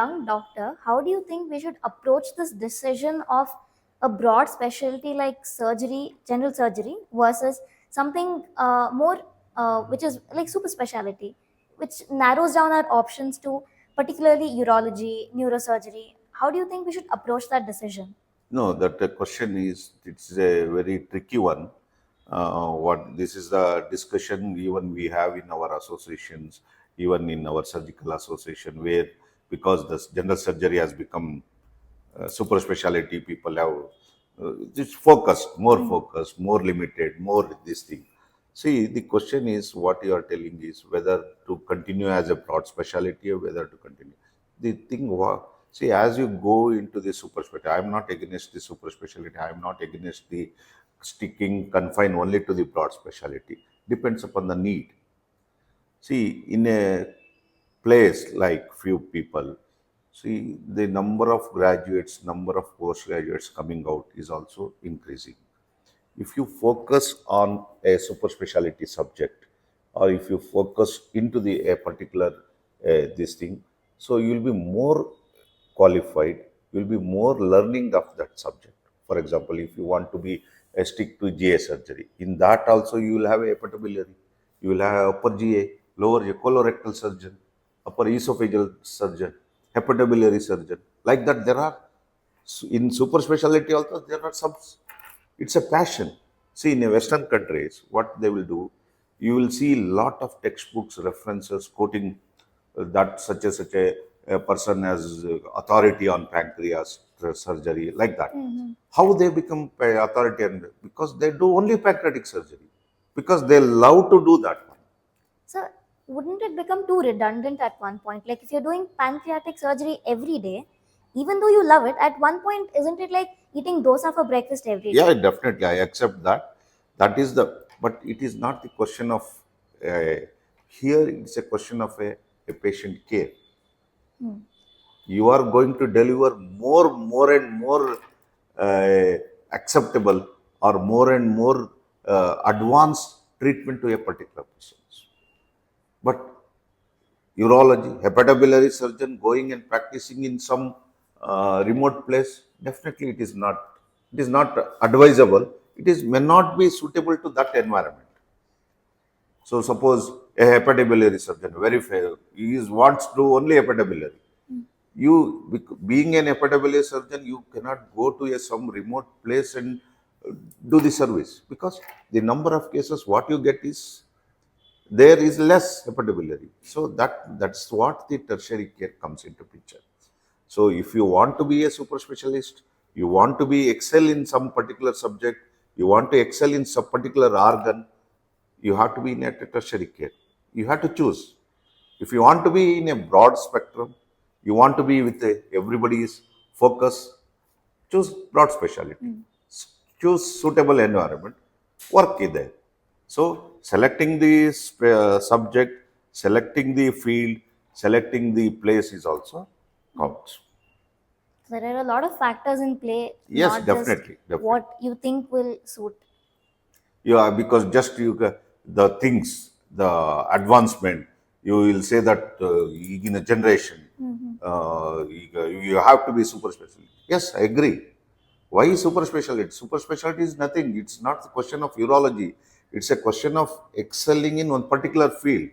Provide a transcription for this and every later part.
young doctor, how do you think we should approach this decision of a broad specialty like surgery, general surgery, versus something more which is like super specialty, which narrows down our options to particularly urology, neurosurgery? How do you think we should approach that decision? No, that the question is, it's a very tricky one. What this is the discussion even we have in our associations, even in our surgical association, where because the general surgery has become super specialty, people have it's focused, more limited, more this thing. See, the question is what you are telling is whether to continue as a broad specialty or whether to continue. The thing was, see, as you go into the super specialty, I am not against the super specialty. I am not against the sticking confined only to the broad specialty. Depends upon the need. See, in a place like few people, see the number of graduates, number of postgraduates coming out is also increasing. If you focus on a super specialty subject, or if you focus into the a particular this thing, so you will be more qualified, you will be more learning of that subject. For example, if you want to be a stick to GA surgery, in that also you will have a hepatobiliary, you will have upper GA, lower GA, colorectal surgeon, upper esophageal surgeon, hepatobiliary surgeon. Like that, there are in super specialty also there are some. It's a passion. See, in a Western countries, what they will do, you will see lot of textbooks, references quoting that such a person has authority on pancreas surgery, like that. How they become authority? And because they do only pancreatic surgery, because they love to do that one. So, wouldn't it become too redundant at one point? Like, if you're doing pancreatic surgery every day, even though you love it, at one point, isn't it like eating dosa for breakfast every Yeah, day? definitely, I accept that. That is the, but it is not the question of, uh, here it's a question of a patient care. You are going to deliver more and more uh, acceptable or more and more advanced treatment to a particular person. But urology, hepatobiliary surgeon going and practicing in some remote place, definitely it is not. It is not advisable. It is may not be suitable to that environment. So suppose a hepatobiliary surgeon, very fair, he is wants to do only hepatobiliary. You being an hepatobiliary surgeon, you cannot go to a some remote place and do the service, because the number of cases what you get is there is less hepatobiliary. So that's what the tertiary care comes into picture. So if you want to be a super specialist, you want to be excel in some particular subject, you want to excel in some particular organ, you have to be in a tertiary care. You have to choose. If you want to be in a broad spectrum, you want to be with everybody's focus, choose broad specialty. Choose suitable environment, work in there. So selecting the subject, selecting the field, selecting the place is also counts. So there are a lot of factors in play, Yes, not just definitely, definitely. what you think will suit. Yeah, because just the things, the advancement, you will say that in a generation, you have to be super specialist. Yes, I agree. Why super specialty? Super specialty is nothing. It's not a question of urology. It's a question of excelling in one particular field.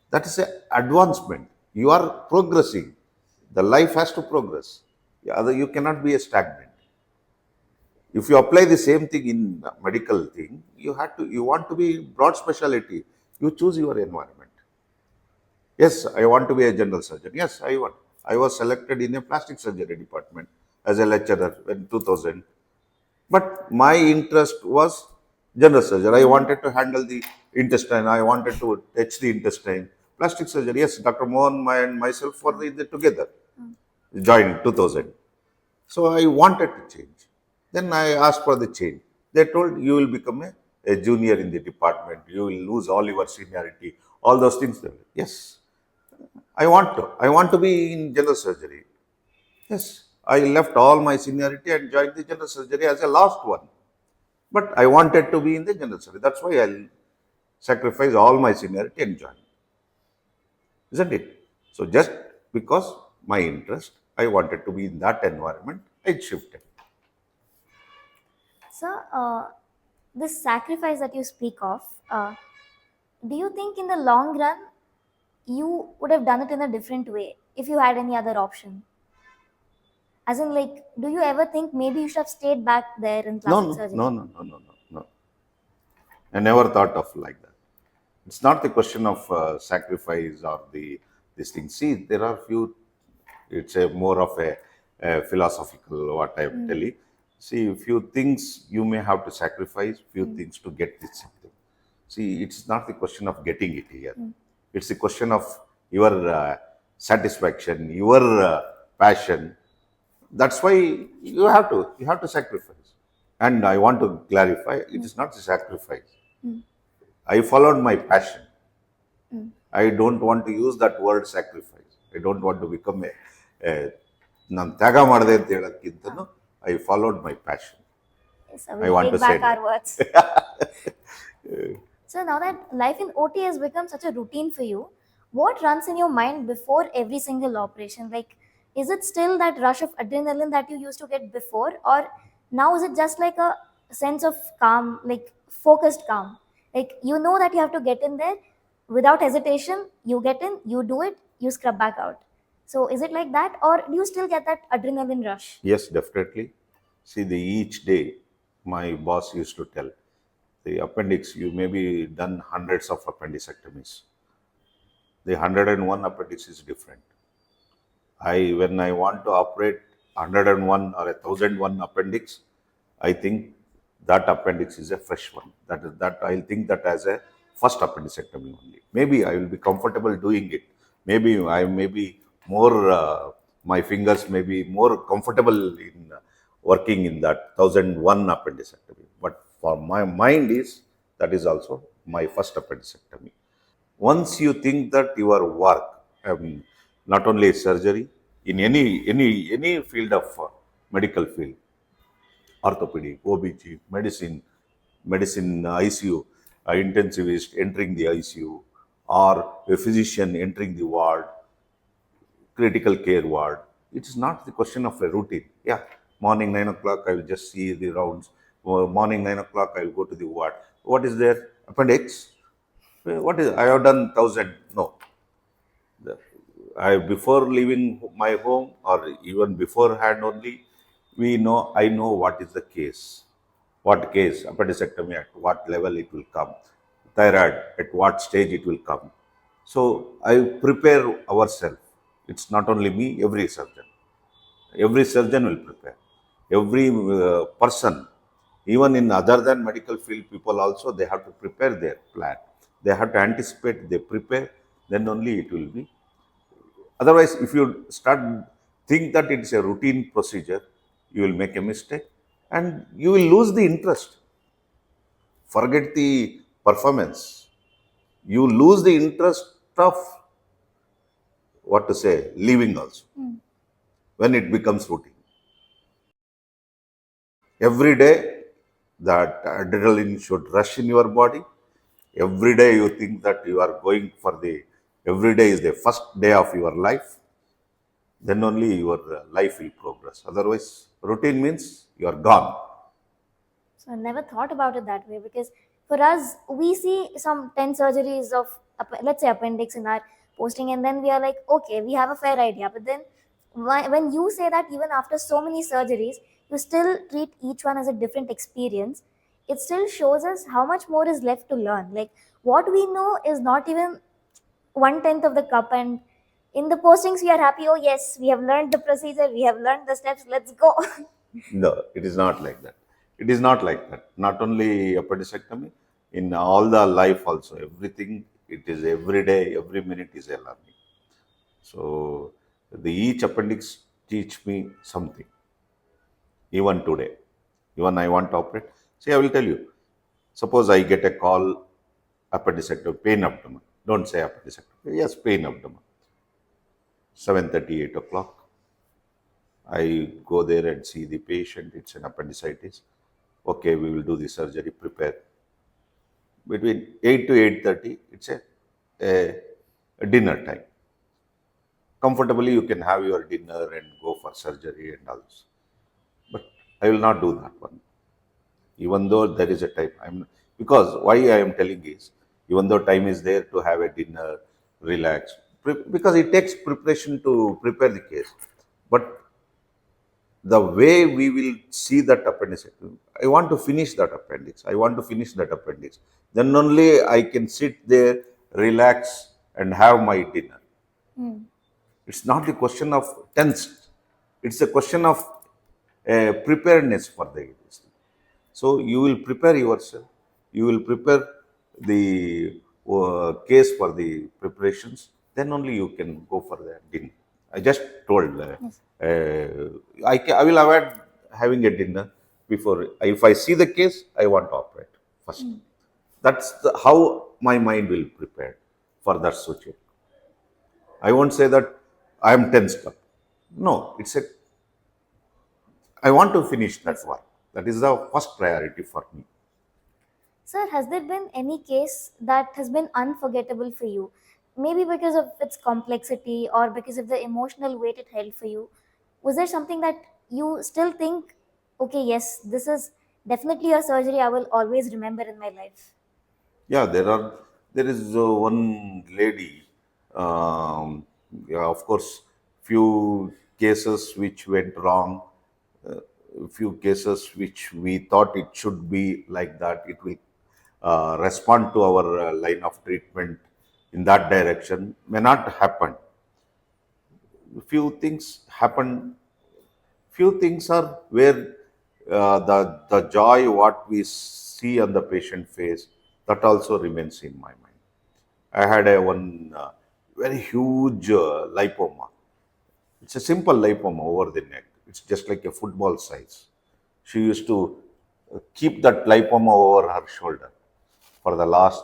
That is an advancement. You are progressing. The life has to progress. Yeah, you cannot be a stagnant. If you apply the same thing in medical thing, you want to be broad specialty, you choose your environment. Yes, I want to be a general surgeon. Yes, I was selected in a plastic surgery department as a lecturer in 2000, but my interest was general surgery. I wanted to handle the intestine, I wanted to touch the intestine. Plastic surgery, yes, Dr. Mohan and myself were together, joined 2000. So I wanted to change. Then I asked for the change. They told you will become a junior in the department. You will lose all your seniority. All those things. Yes, I want to. I want to be in general surgery. Yes, I left all my seniority and joined the general surgery as a last one. But I wanted to be in the general surgery. That's why I'll sacrifice all my seniority and join. Isn't it? So just because my interest. I wanted to be in that environment. I shifted. So, this sacrifice that you speak of, do you think in the long run you would have done it in a different way if you had any other option? As in, like, do you ever think maybe you should have stayed back there in No, plastic no, no, surgery? no, no, no, no, no. I never thought of like that. It's not the question of sacrifice or the this thing. See, there are few. It's a more of a philosophical what I am telling. See, few things you may have to sacrifice, few things to get this something. See, it's not the question of getting it here. It's the question of your satisfaction, your passion. That's why you have to sacrifice. And I want to clarify, it is not a sacrifice. I followed my passion. I don't want to use that word sacrifice. I don't want to become ನಾನು ತ್ಯಾಗ ಮಾಡಿದೆ ಅಂತ ಹೇಳೋಕ್ಕಿಂತನೂ I followed my passion. So, I we'll want to take say back that. our words. So, now that life in OT has become such a routine for you, what runs in your mind before every single operation? Like, is it still that rush of adrenaline that you used to get before, or now is it just like a sense of calm, like focused calm? Like, you know that you have to get in there without hesitation, you get in, you do it, you scrub back out. So, is it like that, or do you still get that adrenaline rush? Yes, definitely. See, each day, my boss used to tell, the appendix, you may be done hundreds of appendicectomies. The 101 appendix is different. When I want to operate 101 or 1001 appendix, I think that appendix is a fresh one. That I'll think that as a first appendicectomy only. Maybe I will be comfortable doing it. Maybe I may be more. My fingers may be more comfortable in working in that 1001 appendicectomy. But for my mind is that is also my first appendicectomy. Once you think that your work, not only surgery, in any field of medical field, orthopedic, OBG, medicine ICU, intensivist entering the ICU, or a physician entering the ward, critical care ward. It is not the question of a routine. Yeah, morning 9 o'clock I will just see the rounds. Morning 9 o'clock I will go to the ward. What is there? Appendix. What is? I have done 1,000. No, I before leaving my home or even beforehand only, I know what is the case. What case? Appendicectomy at what level it will come. Thyroid at what stage it will come. So I prepare ourselves. It's not only me, every surgeon. Every surgeon will prepare. Every person, even in other than medical field people also, they have to prepare their plan. They have to anticipate, they prepare, then only it will be. Otherwise, if you start think that it's a routine procedure, you will make a mistake and you will lose the interest. Forget the performance. You lose the interest of what to say, living also when it becomes routine. Every day, that adrenaline should rush in your body. Every day, you think that you are going for every day is the first day of your life. Then only your life will progress. Otherwise, routine means you are gone. So I never thought about it that way because for us, we see some 10 surgeries of, let's say, appendix in our posting, and then we are like, okay, we have a fair idea. But then when you say that even after so many surgeries, you still treat each one as a different experience, it still shows us how much more is left to learn. Like, what we know is not even one tenth of the cup, and in the postings, we are happy. Oh, yes, we have learned the procedure, we have learned the steps, let's go. No, it is not like that. It is not like that. Not only appendicectomy, in all the life also, everything, it is every day, every minute is a learning. So, each appendix teach me something, even today. Even I want to operate. See, I will tell you. Suppose I get a call, appendicectomy, pain abdomen. Don't say appendicectomy. Yes, pain abdomen. 7:30, 8 o'clock. I go there and see the patient. It's an appendicitis. Okay, we will do the surgery. Prepare. Between 8 to 8:30, it's a dinner time. comfortably you can have your dinner and go for surgery and all this. But I will not do that one, even though there is a time. Because why I am telling is, even though time is there to have a dinner, relax, because it takes preparation to prepare the case. But the way we will see that appendix, I want to finish that appendix. I want to finish that appendix. Then only I can sit there, relax, and have my dinner. Hmm. It's not the question of tense. It's a question of preparedness for the this. So you will prepare yourself. You will prepare the case for the preparations. Then only you can go for the dinner. I just told. Yes. I will avoid having a dinner before. If I see the case, I want to operate first. Hmm. That's how my mind will prepare for that situation. I won't say that I am tensed up. No, it's a. I want to finish that Yes. work. That is the first priority for me. Sir, has there been any case that has been unforgettable for you? Maybe because of its complexity or because of the emotional weight it held for you. Was there something that you still think, okay, yes, this is definitely a surgery I will always remember in my life? Yeah, there is one lady. Yeah, of course, few cases which went wrong, few cases which we thought it should be like that. It will respond to our line of treatment in that direction. May not happen. Few things happen. Few things are where the joy what we see on the patient face, that also remains in my mind. I had a one very huge lipoma. It's a simple lipoma over the neck. It's just like a football size. She used to keep that lipoma over her shoulder for the last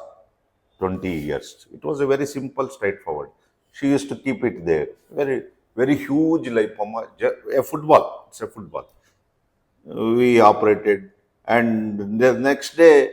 20 years. It was a very simple, straightforward. She used to keep it there. Very, very huge lipoma. A football. It's a football. We operated, and the next day,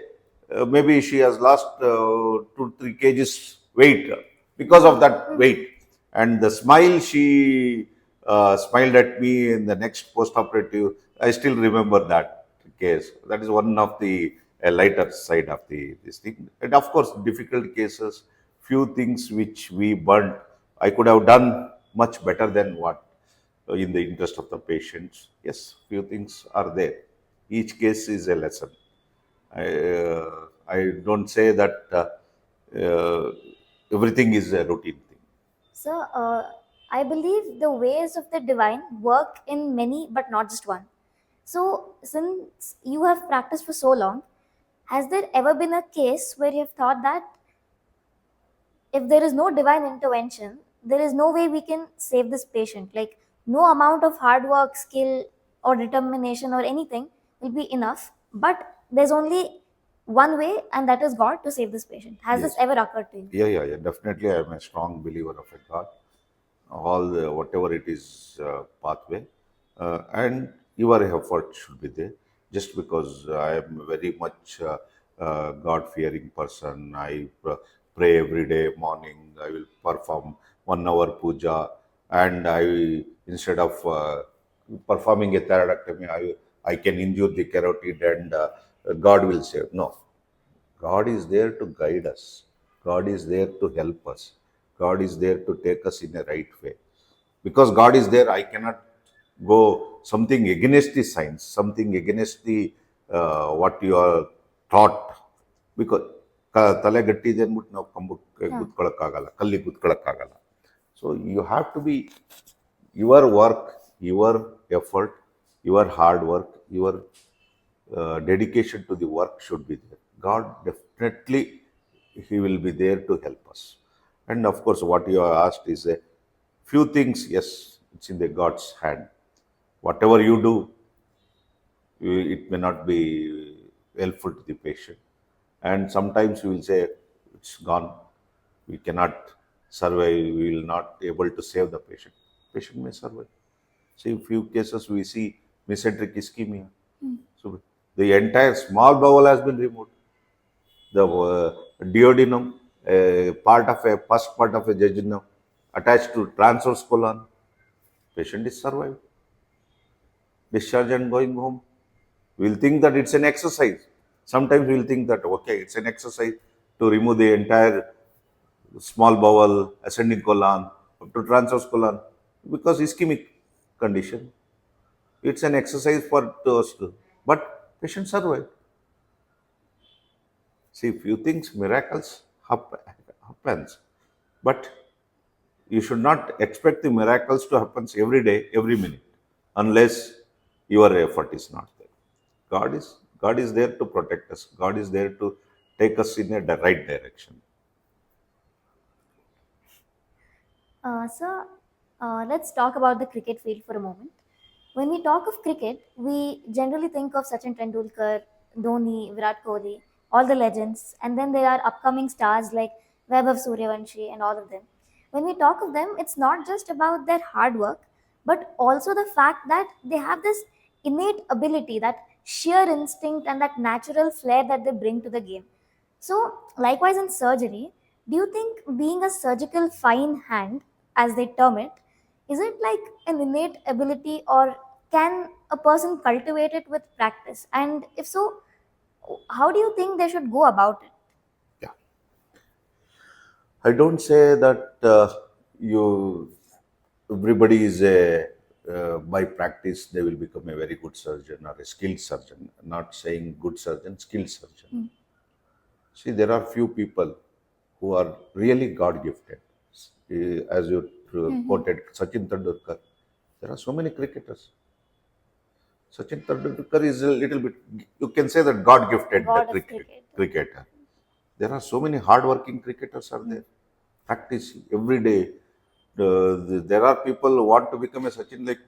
maybe she has lost 2 3 kgs weight because of that weight. And the smile she smiled at me in the next post-operative, I still remember that case. That is one of the lighter side of the this thing. And of course, difficult cases, few things which we burnt. I could have done much better than what in the interest of the patients. Yes, few things are there. Each case is a lesson. I don't say that everything is a routine thing. Sir, I believe the ways of the divine work in many but not just one. So, since you have practiced for so long, has there ever been a case where you have thought that if there is no divine intervention, there is no way we can save this patient? Like, no amount of hard work, skill, or determination or anything will be enough, but there's only one way, and that is God to save this patient. Has this Yes. ever occurred to you? Yeah. Definitely, I am a strong believer of a God. All the, whatever it is pathway, and your effort should be there. Just because I am very much God fearing person, I pray every day morning. I will perform 1 hour puja, and I, instead of performing a thyroidectomy, I can injure the carotid, and God will save. No, God is there to guide us. God is there to help us. God is there to take us in a right way. Because God is there, I cannot go something against the science, something against the what you are taught. Because ತಲೆ ಗಟ್ಟಿದೆ ಅಂದ್ಬಿಟ್ಟು ನಾವು ಕಂಬಕ್ಕೆ Huh. ಗುದ್ಕೊಳಕ್ಕಾಗಲ್ಲ, ಕಲ್ಲಿಗೆ ಗುದ್ಕೊಳಕ್ಕಾಗಲ್ಲ. So you have to be your work, your effort, your hard work, your dedication to the work should be there. God definitely, He will be there to help us. And of course, what you are asked is a few things. Yes, it's in the God's hand. Whatever you do, it may not be helpful to the patient. And sometimes we will say it's gone. We cannot survive. We will not be able to save the patient. Patient may survive. See, few cases we see mesenteric ischemia. So the entire small bowel has been removed. The duodenum, part of a first part of a jejunum, attached to transverse colon. Patient is survived. Discharge and going home. We'll think that it's an exercise. Sometimes we'll think that, okay, it's an exercise to remove the entire small bowel, ascending colon, up to transverse colon, because ischemic condition. It's an exercise for those, but patient survive. See, few things, miracles happens, but you should not expect the miracles to happen every day, every minute, unless your effort is not there. God is there to protect us. God is there to take us in a right direction. So, let's talk about the cricket field for a moment. When we talk of cricket, we generally think of Sachin Tendulkar, Dhoni, Virat Kohli, all the legends, and then there are upcoming stars like Vaibhav Suryavanshi and all of them. When we talk of them, it's not just about their hard work, but also the fact that they have this innate ability, that sheer instinct, and that natural flair that they bring to the game. So, likewise in surgery, do you think being a surgical fine hand, as they term it, is it like an innate ability, or can a person cultivate it with practice? And if so, how do you think they should go about it? Yeah, I don't say that you everybody is a by practice they will become a very good surgeon or a skilled surgeon. Not saying good surgeon, skilled surgeon. See, there are few people who are really God gifted. As you quoted Sachin Tendulkar, there are so many cricketers. Sachin Tendulkar is a little bit, you can say that God gifted the God of cricket. cricketer. There are so many hard-working cricketers are there. Practice every day. There are people who want to become a Sachin, like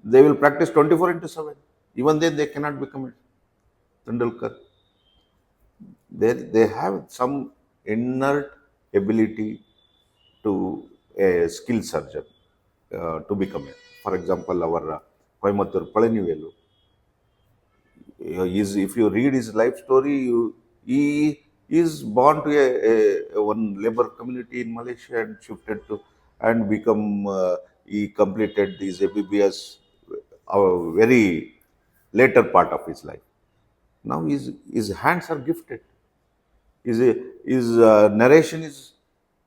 they will practice 24 into 7. Even then, they cannot become a Tendulkar. They have some inert ability to a skilled surgeon to become a. For example, our Coimbatore Palanivelu, if you read his life story, he is born to a one labor community in Malaysia and shifted to and become he completed his MBBS a very later part of his life. Now his hands are gifted. His narration is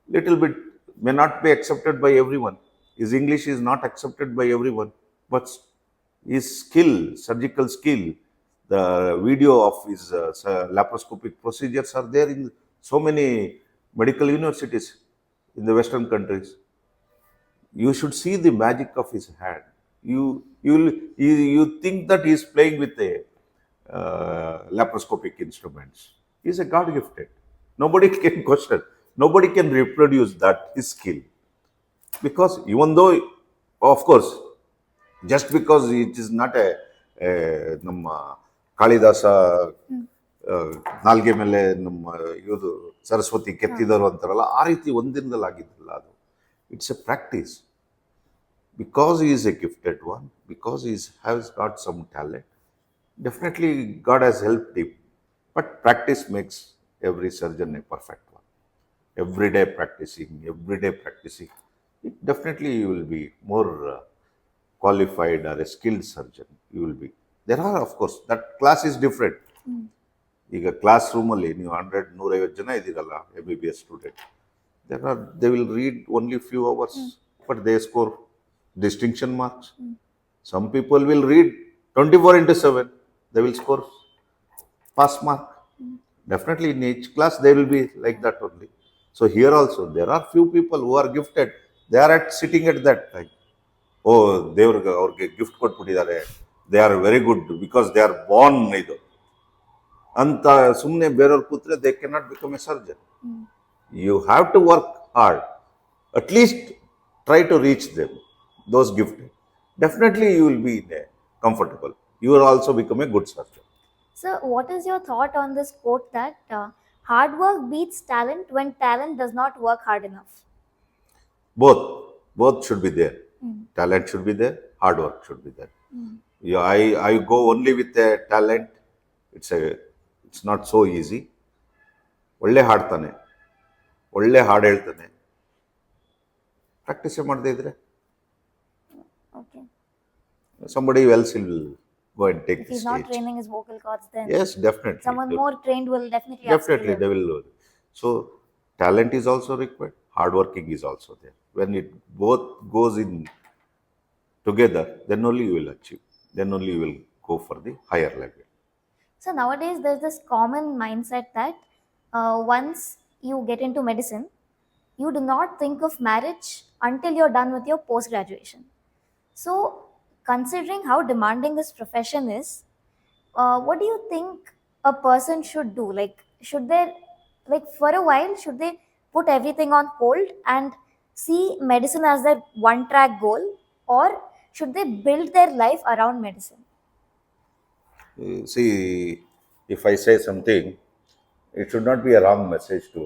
little bit may not be accepted by everyone. His English is not accepted by everyone, but his skill, surgical skill, the video of his laparoscopic procedures are there in so many medical universities in the Western countries. You should see the magic of his hand. You think that he is playing with a laparoscopic instruments. He is a God gifted. Nobody can question. Nobody can reproduce that his skill, because even though, of course, just because it is not a ನಮ್ಮ ಕಾಳಿದಾಸ ನಾಲ್ಗೆ ಮೇಲೆ ನಮ್ಮ ಇವರು ಸರಸ್ವತಿ ಕೆತ್ತಿದರು ಅಂತಾರಲ್ಲ, ಆ ರೀತಿ ಒಂದಿನದಲ್ಲಿ ಆಗಿದ್ದಲ್ಲ ಅದು. It's A practice. Because he is a gifted one, because he has got some talent, definitely God has helped him. But practice makes every surgeon a perfect one. Every day practicing, it definitely you will be more qualified or a skilled surgeon. You will be. There are, of course, that class is different. ಈಗ class ರೂಮಲ್ಲಿ ನೀವು 100-150 ಜನ ಇದ್ದೀರಲ್ಲ MBBS student, they will read only few hours, but they score distinction marks. Some people will read 24 into 7, they will score pass mark. Definitely in each class they will be like that only. So here also there are few people who are gifted. They are sitting at that time. Oh, ಅವ್ರಿಗೆ gift ಕೊಟ್ಬಿಟ್ಟಿದ್ದಾರೆ, they are very good because they are born ಇದು ಅಂತ ಸುಮ್ಮನೆ ಬೇರೆಯವ್ರು ಕೂತ್ರೆ they cannot become a surgeon. You have to work hard, at least try to reach them, those gifted. Definitely you will be comfortable. You will also become a good surgeon. So, what is your thought on this quote that hard work beats talent when talent does not work hard enough? Both should be there. Talent should be there, hard work should be there. Yeah, I go only with the talent. It's not so easy. ಒಳ್ಳೆ ಹಾಡ್ತಾನೆ, ಒಳ್ಳೆ ಹಾಡು ಹೇಳ್ತಾನೆ, ಪ್ರಾಕ್ಟೀಸೇ ಮಾಡದೇ ಇದ್ರೆ Okay. somebody else will go and take If the he's not stage. training his vocal cords, then Yes, definitely. someone more trained will definitely upskill Definitely, they him. will. So, talent is also required. Hard working is also there. When it both goes in together, then only you will achieve. Then only you will go for the higher level. So nowadays, there's this common mindset that once you get into medicine, you do not think of marriage until you're done with your post graduation. So, considering how demanding this profession is, what do you think a person should do? Like, should they, like, for a while, should they put everything on hold and see medicine as their one track goal, or should they build their life around medicine? See, if I say something, it should not be a wrong message to,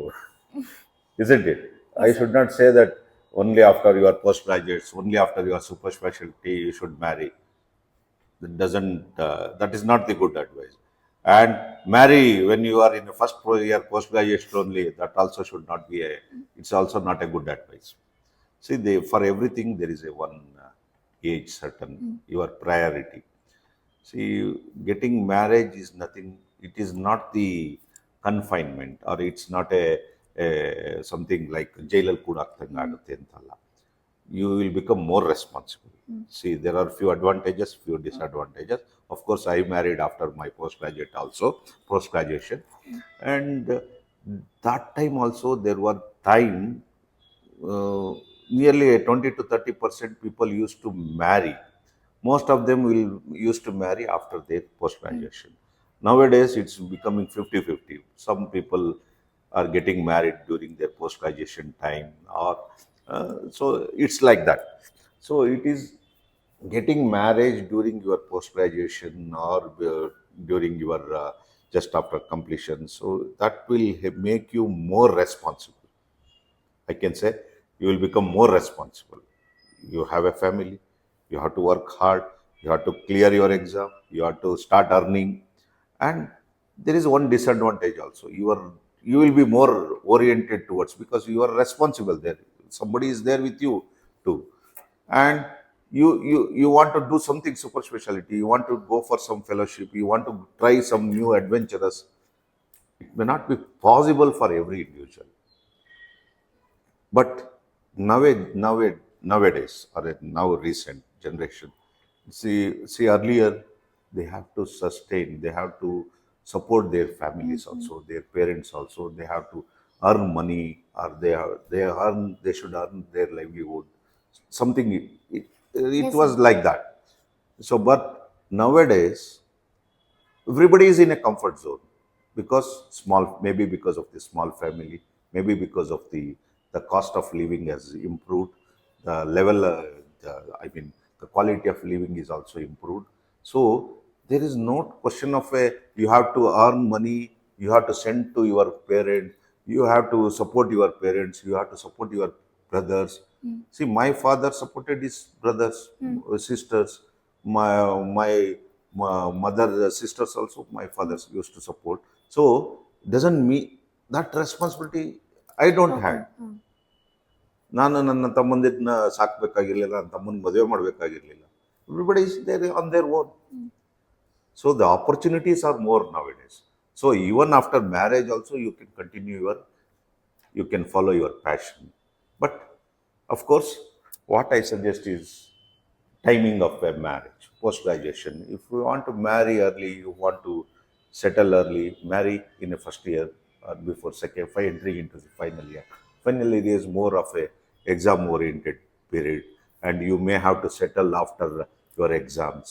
isn't it? I Yes, sir. should not say that only after your postgraduates, only after your super specialty, you should marry. That doesn't, that is not the good advice. And marry when you are in the first year postgraduate only, that also should not be a, it's also not a good advice. See, for everything, there is a one age certain, your priority. See, getting marriage is nothing. It is not the confinement, or it's not a something like jailal ಕೂಡ ಆಗ್ತಂಗೆ ಆಗುತ್ತೆ ಅಂತಲ್ಲ. You will become more responsible. See, there are few advantages, few disadvantages. Of course, I married after my postgraduate also, post graduation, and that time also there were time, uh, nearly a 20 to 30% people used to marry. Most of them will used to marry after their post graduation. Nowadays, it's becoming 50-50. Some people are getting married during their post graduation time, or so it's like that. So it is getting marriage during your post graduation, or during your just after completion. So that will make you more responsible. I can say you will become more responsible. You have a family, you have to work hard, you have to clear your exam, you have to start earning. And there is one disadvantage also. You will be more oriented towards, because you are responsible there. Somebody is there with you too. And you want to do something super specialty, you want to go for some fellowship, you want to try some new adventurous. It may not be possible for every individual. But nowadays, or now recent generation, see earlier, they have to sustain, they have to support their families also, their parents also. They have to earn money, or they should earn their livelihood. Something it Yes, sir. was like that. So, but nowadays, everybody is in a comfort zone, because small, maybe because of the small family, maybe because of the cost of living has improved, the level, I mean, the quality of living is also improved. So there is no question of a, you have to earn money, you have to send to your parent, you have to support your parents, you have to support your brothers. See, my father supported his brothers, sisters, my mother, sisters also, my fathers used to support. So doesn't mean that responsibility I don't Okay. have. ನಾನು ನನ್ನ ತಮ್ಮಂದಿರನ್ನ ಸಾಕಬೇಕಾಗಿರಲಿಲ್ಲ, ನನ್ನ ತಮ್ಮನ ಮದುವೆ ಮಾಡಬೇಕಾಗಿರಲಿಲ್ಲ. Everybody is there on their own. So the opportunities are more nowadays. So even after marriage also, you can continue your, you can follow your passion. But of course, what I suggest is timing of a marriage, post graduation. If you want to marry early, you want to settle early, marry in the first year, or before second, entering into the final year. Final year is more of a exam oriented period, and you may have to settle after your exams.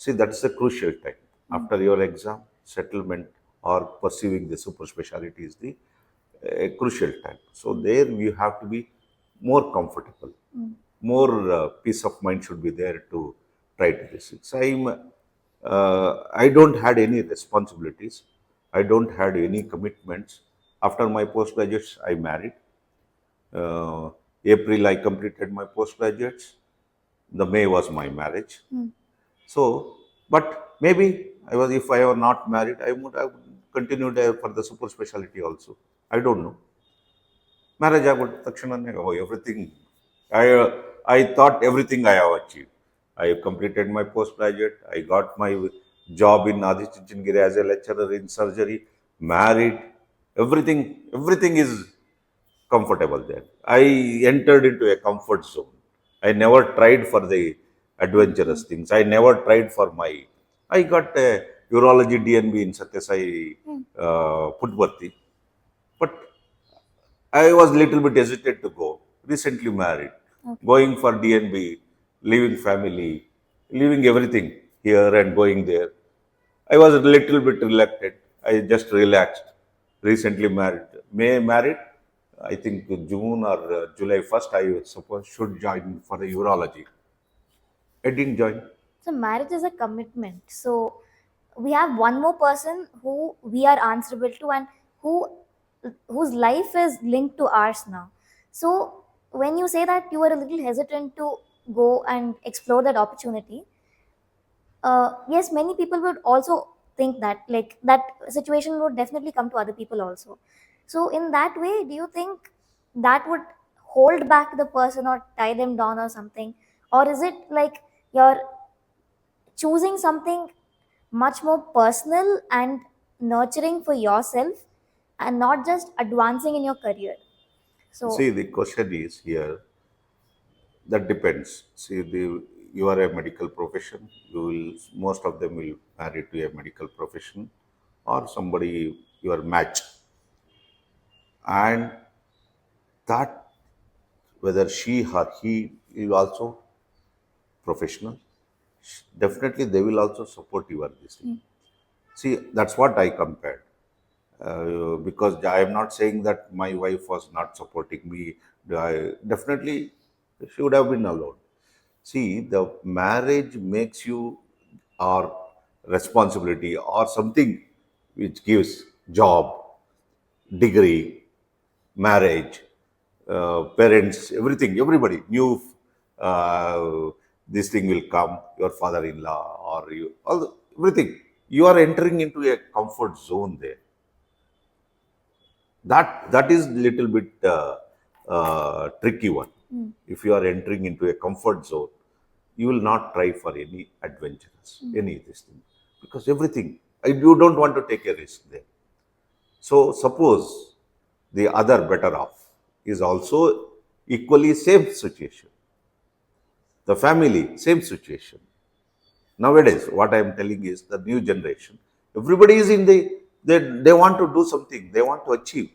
See, that's the crucial time. After your exam, settlement or pursuing the super specialty is the crucial time. So there you have to be more comfortable, more peace of mind should be there to try to this. I don't had any responsibilities. I don't had any commitments. After my postgraduates, I married. April, I completed my postgraduates. The May was my marriage. So, but maybe I was, if I were not married, I would have continued for the super specialty also. I don't know. Marriage, I would, everything. I thought everything I have achieved. I have completed my postgraduate. I got my job in Incisions as a lecturer in surgery. Married. Everything is comfortable there. I entered into a comfort zone. I never tried for the adventurous things. I never tried for my. I got a urology DNB in Satyasai Puttaparthi, but I was little bit hesitant to go. Recently married, Okay. going for DNB, leaving family, leaving everything here and going there. I was a little bit reluctant. I just relaxed. Recently married. May married. I think June or July 1st. I suppose should join for the urology. I didn't join. So marriage is a commitment. So we have one more person who we are answerable to, and who whose life is linked to ours now. So when you say that you were a little hesitant to go and explore that opportunity, yes, many people would also think that, like, that situation would definitely come to other people also. So in that way, do you think that would hold back the person or tie them down or something, or is it like you're choosing something much more personal and nurturing for yourself and not just advancing in your career? So See, the question is here. That depends. See, you are a medical profession. You will most of them will marry to a medical profession, or somebody your match, and that whether she or he is also professional, definitely they will also support your this thing. See, that's what I compared. Because I am not saying that my wife was not supporting me. Definitely, she would have been alone. See, the marriage makes you or responsibility or something which gives job, degree, marriage, parents, everything, everybody knew this thing will come, your father-in-law or you, everything. You are entering into a comfort zone there. That is little bit tricky one. If you are entering into a comfort zone, you will not try for any adventures, any this thing, because everything you don't want to take a risk there. So suppose the other better off is also equally same situation. The family same situation. Nowadays, what I am telling is the new generation. Everybody is in they want to do something. They want to achieve.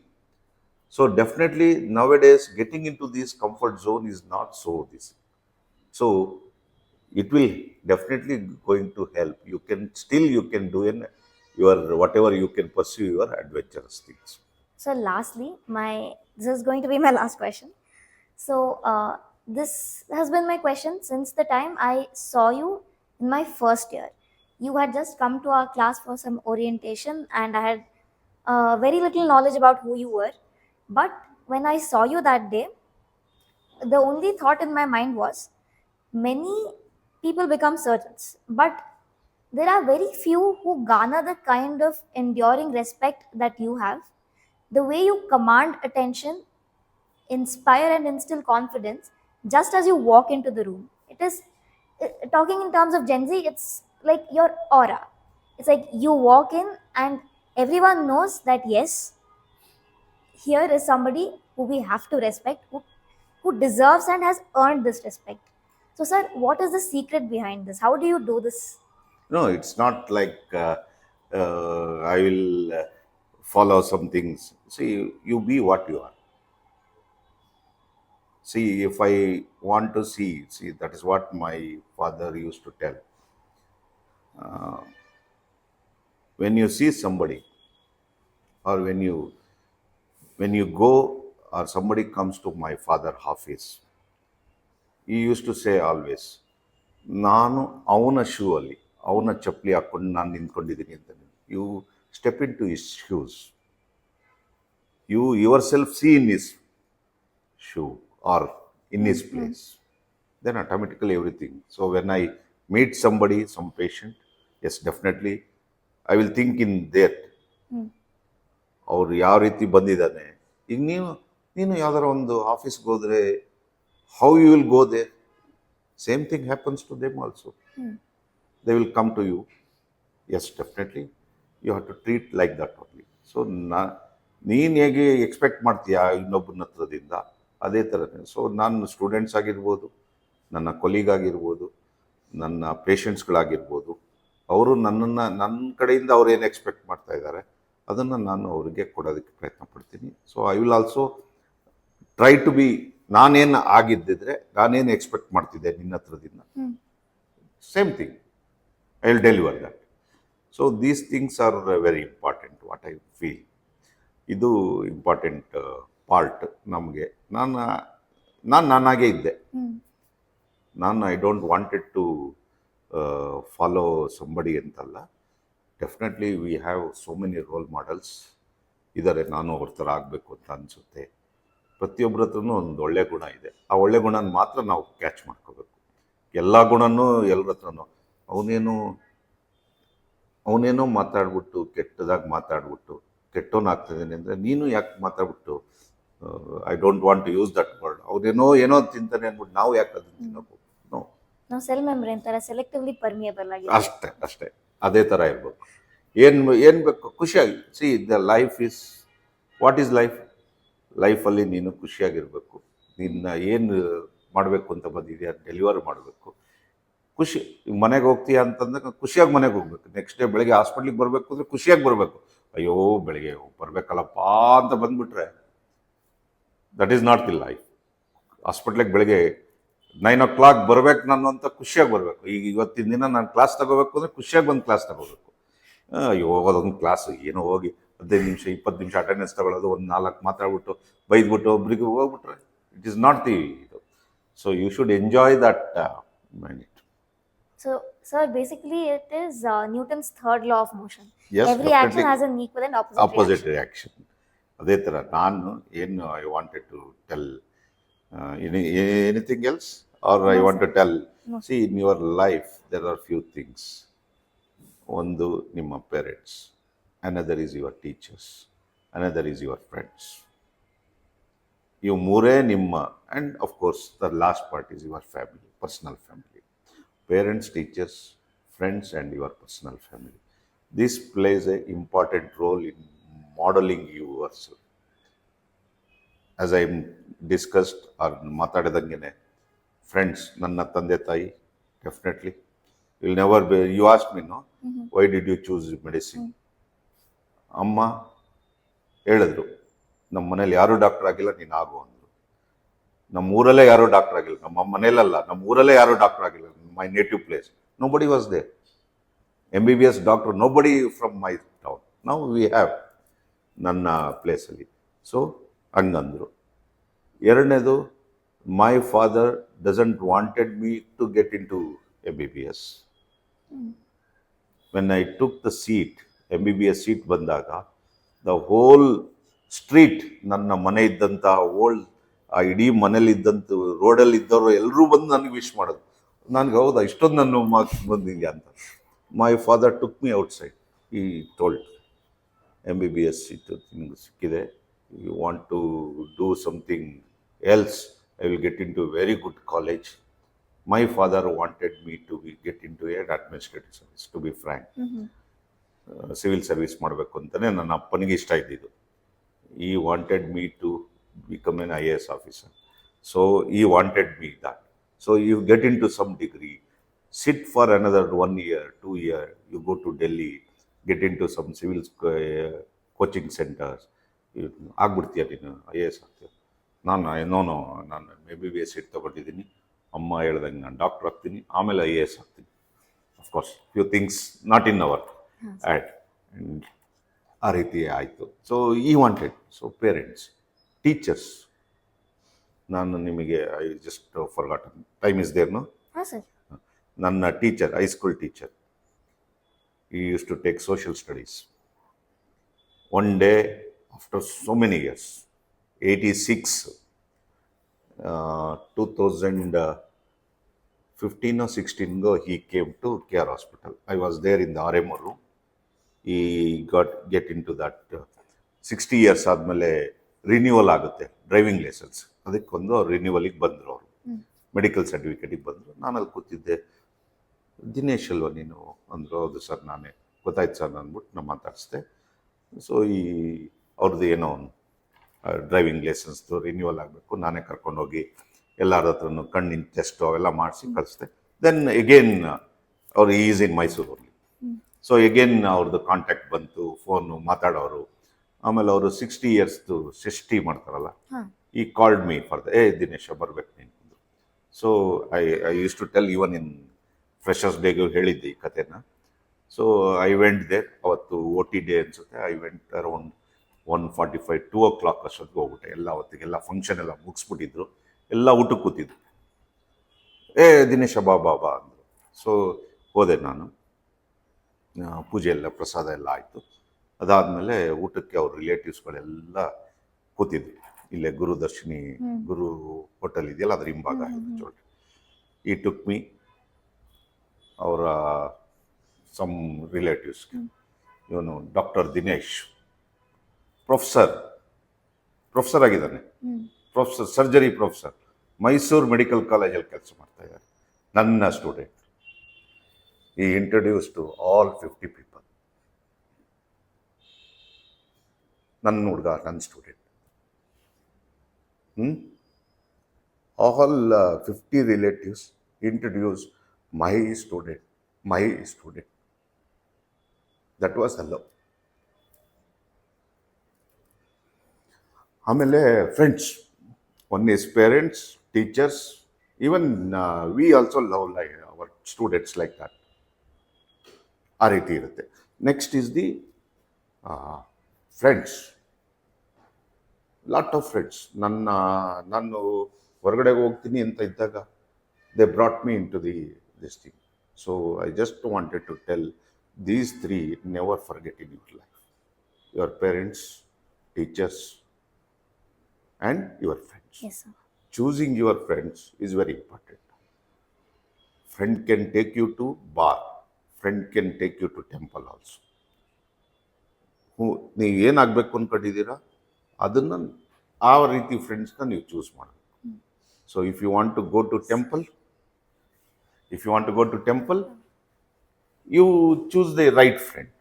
So definitely nowadays getting into this comfort zone is not so this. So it will definitely going to help. You can do in your whatever you can pursue your adventurous things. so lastly, my this is going to be my last question. So this has been my question since the time I saw you in my first year. You had just come to our class for some orientation, and I had very little knowledge about who you were. But when I saw you that day, the only thought in my mind was, many people become surgeons, but there are very few who garner the kind of enduring respect that you have. The way you command attention, inspire and instill confidence just as you walk into the room. It is, talking in terms of Gen Z, it's like your aura. It's like you walk in and everyone knows that yes, here is somebody who we have to respect, who deserves and has earned this respect. So, sir, what is the secret behind this? How do you do this? No, it's not like I will follow some things. See, you be what you are. See, if I want to see, that is what my father used to tell. When you see somebody, or when you go, or somebody comes to my father office, he used to say always, ನಾನು ಅವನ shoe ಅಲ್ಲಿ ಅವನ ಚಪ್ಪಲಿ ಹಾಕೊಂಡು ನಾನು ನಿಂತ್ಕೊಂಡಿದ್ದೀನಿ ಅಂತ. You step into his shoes, you yourself see in his shoe or in his place, then automatically everything. So when I meet somebody, some patient, yes, definitely I will think in that ಅವ್ರು ಯಾವ ರೀತಿ ಬಂದಿದ್ದಾನೆ. ಈಗ ನೀನು ಯಾವ್ದಾರ ಒಂದು ಆಫೀಸ್ಗೆ ಹೋದ್ರೆ how you will go there? Same thing happens to them also. They will come to you. Yes, definitely. You have to treat like that only. So ನೀನು ಹೇಗೆ ಎಕ್ಸ್ಪೆಕ್ಟ್ ಮಾಡ್ತೀಯಾ ಇನ್ನೊಬ್ಬನ ಹತ್ರದಿಂದ, ಅದೇ ಥರನೇ. ಸೊ ನಾನು ಸ್ಟೂಡೆಂಟ್ಸ್ ಆಗಿರ್ಬೋದು, ನನ್ನ ಕೊಲೀಗ್ ಆಗಿರ್ಬೋದು, ನನ್ನ ಪೇಷಂಟ್ಸ್ಗಳಾಗಿರ್ಬೋದು, ಅವರು ನನ್ನ ಕಡೆಯಿಂದ ಅವ್ರು ಏನು ಎಕ್ಸ್ಪೆಕ್ಟ್ ಮಾಡ್ತಾ ಇದ್ದಾರೆ ಅದನ್ನು ನಾನು ಅವರಿಗೆ ಕೊಡೋದಕ್ಕೆ ಪ್ರಯತ್ನ ಪಡ್ತೀನಿ. So I will also try to be, ನಾನೇನು ಆಗಿದ್ದಿದ್ರೆ ನಾನೇನು ಎಕ್ಸ್ಪೆಕ್ಟ್ ಮಾಡ್ತಿದ್ದೆ ನಿನ್ನ ಹತ್ರದಿಂದ, same thing I will deliver that. So these things are very important, what I feel. ಇದು ಇಂಪಾರ್ಟೆಂಟ್ ಪಾರ್ಟ್ ನಮಗೆ. ನಾನಾಗೇ ಇದ್ದೆ. ನಾನು I don't wanted to follow somebody ಅಂತಲ್ಲ. Definitely we have so many role models ಇದ್ದಾರೆ. ನಾನು ಅವ್ರ ಥರ ಆಗಬೇಕು ಅಂತ ಅನಿಸುತ್ತೆ. ಪ್ರತಿಯೊಬ್ಬರ ಹತ್ರನೂ ಒಂದು ಒಳ್ಳೆ ಗುಣ ಇದೆ. ಆ ಒಳ್ಳೆ ಗುಣನ ಮಾತ್ರ ನಾವು ಕ್ಯಾಚ್ ಮಾಡ್ಕೋಬೇಕು. ಎಲ್ಲ ಗುಣನೂ ಎಲ್ಲರ ಹತ್ರನೂ ಅವನೇನೋ ಮಾತಾಡ್ಬಿಟ್ಟು ಕೆಟ್ಟದಾಗಿ ಮಾತಾಡ್ಬಿಟ್ಟು ಕೆಟ್ಟೋನಾಗ್ತಿದ್ದೇನೆ ಅಂದರೆ ನೀನು ಯಾಕೆ ಮಾತಾಡ್ಬಿಟ್ಟು, I don't want to use that word, ಏನೋ ತಿಂತಾನೆ ಅಂದ್ಬಿಟ್ಟು ನಾವು ಯಾಕೆ ಅದನ್ನು ತಿನ್ನೋದು? ನೋ, ನಾವು ಸೆಲ್ ಮೆಂಬ್ರೇನ್ ಅಂತಾರೆ, ಸೆಲೆಕ್ಟಿವ್ಲಿ ಪರ್ಮಿಯಬಲ್ ಆಗಿ. ಅಷ್ಟೇ ಅದೇ ಥರ ಇರ್ಬೇಕು. ಏನು ಬೇಕು ಖುಷಿಯಾಗಿ. See the life is what is life. ಲೈಫಲ್ಲಿ ನೀನು ಖುಷಿಯಾಗಿರ್ಬೇಕು. ನಿನ್ನ ಏನು ಮಾಡಬೇಕು ಅಂತ ಬಂದಿದೆಯಾ ಡೆಲಿವರ್ ಮಾಡಬೇಕು. ಖುಷಿ. ಮನೆಗೆ ಹೋಗ್ತೀಯಾ ಅಂತಂದಾಗ ಖುಷಿಯಾಗಿ ಮನೆಗೆ ಹೋಗ್ಬೇಕು. ನೆಕ್ಸ್ಟ್ ಡೇ ಬೆಳಗ್ಗೆ ಹಾಸ್ಪಿಟ್ಲಿಗೆ ಬರಬೇಕು ಅಂದರೆ ಖುಷಿಯಾಗಿ ಬರಬೇಕು. ಅಯ್ಯೋ ಬೆಳಗ್ಗೆ ಬರಬೇಕಲ್ಲಪ್ಪ ಅಂತ ಬಂದುಬಿಟ್ರೆ that is not the life. ಹಾಸ್ಪಿಟ್ಲಿಗೆ ಬೆಳಗ್ಗೆ 9 o'clock ಬರಬೇಕು ನಾನು ಅಂತ ಖುಷಿಯಾಗಿ ಬರಬೇಕು. ಈಗ ಇವತ್ತಿನ ದಿನ ನಾನು ಕ್ಲಾಸ್ ತಗೋಬೇಕು ಅಂದರೆ ಖುಷಿಯಾಗಿ ಬಂದು ಕ್ಲಾಸ್ ತಗೋಬೇಕು. ಅಯ್ಯೋ ಅದೊಂದು ಕ್ಲಾಸ್ ಏನೋ ಹೋಗಿ 15 ನಿಮಿಷ 20 ನಿಮಿಷ ಅಟೆಂಡೆನ್ಸ್ ತಗೊಳ್ಳೋದು, ಒಂದು 4 ಮಾತಾಡ್ಬಿಟ್ಟು ಬೈದ್ಬಿಟ್ಟು ಒಬ್ರಿಗೆ ಹೋಗ್ಬಿಟ್ರೆ ಇಟ್ ಈಸ್ ನಾಟ್ ದಿ ಇದು. So you should enjoy that minute. So, sir, basically it is Newton's third law of motion. Yes, Every action has an equal and opposite reaction. ಅದೇ ಥರ ನಾನು ಏನು I wanted to tell anything else or I want to tell. See in your life there are few things. ಒಂದು ನಿಮ್ಮ parents, another is your teachers, another is your friends. ಇವು ಮೂರೇ ನಿಮ್ಮ, and of course the last part is your family, personal family. Parents, teachers, friends, and your personal family. This plays an important role in modeling yourself. As I discussed or matadadangene, friends, nanna tande tayi, definitely. You'll never be, you asked me, no? Why did you choose medicine? Amma ಹೇಳಿದ್ರು, ನಮ್ಮ ಮನೇಲಿ ಯಾರು doctor ಆಗಿಲ್ಲ, ನೀನು ಆಗು ಅಂದರು. ನಮ್ಮ ಊರಲ್ಲೇ ಯಾರೂ ಡಾಕ್ಟರ್ ಆಗಿಲ್ಲ, ನಮ್ಮ ಮನೇಲಲ್ಲ, ನಮ್ಮ ಊರಲ್ಲೇ ಯಾರೂ ಡಾಕ್ಟರ್ ಆಗಿಲ್ಲ. My native place nobody was there. MBBS doctor, nobody from my town. Now we have ನನ್ನ ಪ್ಲೇಸಲ್ಲಿ. ಸೊ ಹಂಗಂದರು. ಎರಡನೇದು, my father doesn't wanted me to get into MBBS. When I took the seat, MBBS seat ಬಂದಾಗ the whole street, ನನ್ನ ಮನೆ ಇದ್ದಂಥ ಆ ಇಡೀ ಮನೇಲಿದ್ದಂಥ ರೋಡಲ್ಲಿ ಇದ್ದವರು ಎಲ್ಲರೂ ಬಂದು ನನಗೆ ವಿಶ್ ಮಾಡೋದು. ನನಗೆ ಹೌದಾ ಇಷ್ಟೊಂದು ನನ್ನ ಮಾರ್ಕ್ಸ್ ಬಂದಿದ್ಯಾ ಅಂತ. My father took me outside. He told, MBBS seat ನಿಮ್ಗೆ ಸಿಕ್ಕಿದೆ, you want to do something else, I will get into very good college. My father wanted me to get into ಎಡ್ administrative service, to be frank. Civil service ಮಾಡಬೇಕು ಅಂತಲೇ ನನ್ನ ಅಪ್ಪನಿಗೆ ಇಷ್ಟ ಇದ್ದಿದ್ದು. He wanted me to become an IAS officer. So he wanted me that. So you get into some degree, sit for another 1 year, 2 year, you go to Delhi, get into some civil coaching centers. ಆಗ್ಬಿಡ್ತೀಯ ನೀನು IAS ಆಗ್ತೀಯ. ನಾನು MBBS seat ತೊಗೊಂಡಿದ್ದೀನಿ, ಅಮ್ಮ ಹೇಳ್ದಂಗೆ ನಾನು doctor ಆಗ್ತೀನಿ, ಆಮೇಲೆ IAS ಆಗ್ತೀನಿ. Of course few things not in our add, ಆ ರೀತಿ ಆಯಿತು. ಸೊ ಈ ವಾಂಟೆಡ್. ಸೊ ಪೇರೆಂಟ್ಸ್, ಟೀಚರ್ಸ್, ನಾನು ನಿಮಗೆ I just forgotten, time is there, no? ನನ್ನ teacher, high school teacher, he use to take social studies. One day after so many years, 86, 2015 or 16 he came to KR Hospital. I was there in the RMO room. He get into that 60 years ಆದಮೇಲೆ renewal ಆಗುತ್ತೆ driving licence, ಅದಕ್ಕೊಂದು ರಿನ್ಯೂವಲಿಗೆ ಬಂದರು ಅವರು. Medical ಸರ್ಟಿಫಿಕೇಟಿಗೆ ಬಂದರು. ನಾನು ಅಲ್ಲಿ ಕೂತಿದ್ದೆ. ದಿನೇಶ್ ಅಲ್ವಾ ನೀನು ಅಂದರು. ಹೌದು ಸರ್ ನಾನೇ. ಗೊತ್ತಾಯ್ತು ಸರ್ ಅಂದ್ಬಿಟ್ಟು ನಾನು ಮಾತಾಡಿಸ್ದೆ. ಸೊ ಅವ್ರದ್ದು ಏನೋ ಡ್ರೈವಿಂಗ್ ಲೈಸೆನ್ಸ್ದು ರಿನ್ಯೂವಲ್ ಆಗಬೇಕು, ನಾನೇ ಕರ್ಕೊಂಡೋಗಿ ಎಲ್ಲರ ಹತ್ರನೂ ಕಣ್ಣಿನ ಟೆಸ್ಟು ಅವೆಲ್ಲ ಮಾಡಿಸಿ ಕಳಿಸ್ದೆ. ದೆನ್ ಎಗೇನ್ ಅವ್ರು ಈಸ್ ಇನ್ ಮೈಸೂರು ಅಲ್ಲಿ. ಸೊ ಎಗೇನ್ ಅವ್ರದ್ದು ಕಾಂಟ್ಯಾಕ್ಟ್ ಬಂತು, ಫೋನು ಮಾತಾಡೋರು. ಆಮೇಲೆ ಅವರು 60 ಇಯರ್ಸ್ದು ಷಷ್ಠಿ ಮಾಡ್ತಾರಲ್ಲ, ಈ ಕಾಲ್ಡ್ ಮೀ ಫಾರ್ ದಿನೇಶ ಬರ್ಬೇಕು ನೀನು. So I use to tell even in freshers ಡೇಗೂ ಹೇಳಿದ್ದೆ ಈ ಕಥೆನ. So I went there. ಅವತ್ತು OT ಡೇ ಅನಿಸುತ್ತೆ. ಐ ವೆಂಟ್ ಅರೌಂಡ್ 1:45, 2 o'clock ಅಷ್ಟೊತ್ತಿಗೆ ಹೋಗ್ಬಿಟ್ಟೆ. ಎಲ್ಲ ಅವತ್ತಿಗೆಲ್ಲ ಫಂಕ್ಷನ್ ಎಲ್ಲ ಮುಗಿಸ್ಬಿಟ್ಟಿದ್ರು, ಎಲ್ಲ ಊಟಕ್ಕೆ ಕೂತಿದ್ರು. ದಿನೇಶ ಬಾ ಬಾ ಬಾ ಅಂದರು. ಸೊ ಹೋದೆ ನಾನು. ಪೂಜೆ ಎಲ್ಲ ಪ್ರಸಾದ ಎಲ್ಲ ಆಯಿತು. ಅದಾದಮೇಲೆ ಊಟಕ್ಕೆ ಅವ್ರ ರಿಲೇಟಿವ್ಸ್ಗಳೆಲ್ಲ ಕೂತಿದ್ರು. ಇಲ್ಲೇ ಗುರುದರ್ಶಿನಿ ಗುರು ಹೋಟೆಲ್ ಇದೆಯಲ್ಲ, ಅದ್ರ ಹಿಂಭಾಗ ಚೋಟ್. ಈ ಟುಕ್ ಮೀ ಅವರ ಸಮ್ ರಿಲೇಟಿವ್ಸ್. ಇವನು ಡಾಕ್ಟರ್ ದಿನೇಶ್ ಪ್ರೊಫೆಸರ್ ಆಗಿದ್ದಾನೆ. ಸರ್ಜರಿ ಪ್ರೊಫೆಸರ್, ಮೈಸೂರು ಮೆಡಿಕಲ್ ಕಾಲೇಜಲ್ಲಿ ಕೆಲಸ ಮಾಡ್ತಾ ಇದ್ದಾರೆ. ನನ್ನ ಸ್ಟೂಡೆಂಟ್. ಈ ಇಂಟ್ರೊಡ್ಯೂಸ್ ಟು ಆಲ್ 50 ಪೀಪಲ್. ನನ್ನ ಹುಡುಗ, ನನ್ನ student. All 50 relatives introduce my student. That was allow. ಆಮೇಲೆ friends, one is parents, teachers, even we also love like our students like that. ಆ ರೀತಿ ಇರುತ್ತೆ. Next is the friends. Lot of friends. ನಾನು ಹೊರಗಡೆ ಹೋಗ್ತೀನಿ ಅಂತ ಇದ್ದಾಗ they brought me into this thing. So I just wanted to tell these 3 never forget in your life. Your parents, teachers and your friends. Yes, sir. Choosing your friends is very important. Friend can take you to bar. Friend can take you to temple also. ನೀವು ಏನಾಗಬೇಕು ಅಂದ್ಕೊಂಡಿದ್ದೀರಾ ಅದನ್ನು ಆ ರೀತಿ ಫ್ರೆಂಡ್ಸ್ನ ನೀವು choose ಮಾಡಬೇಕು. So if you want to go to temple, you choose the right friend.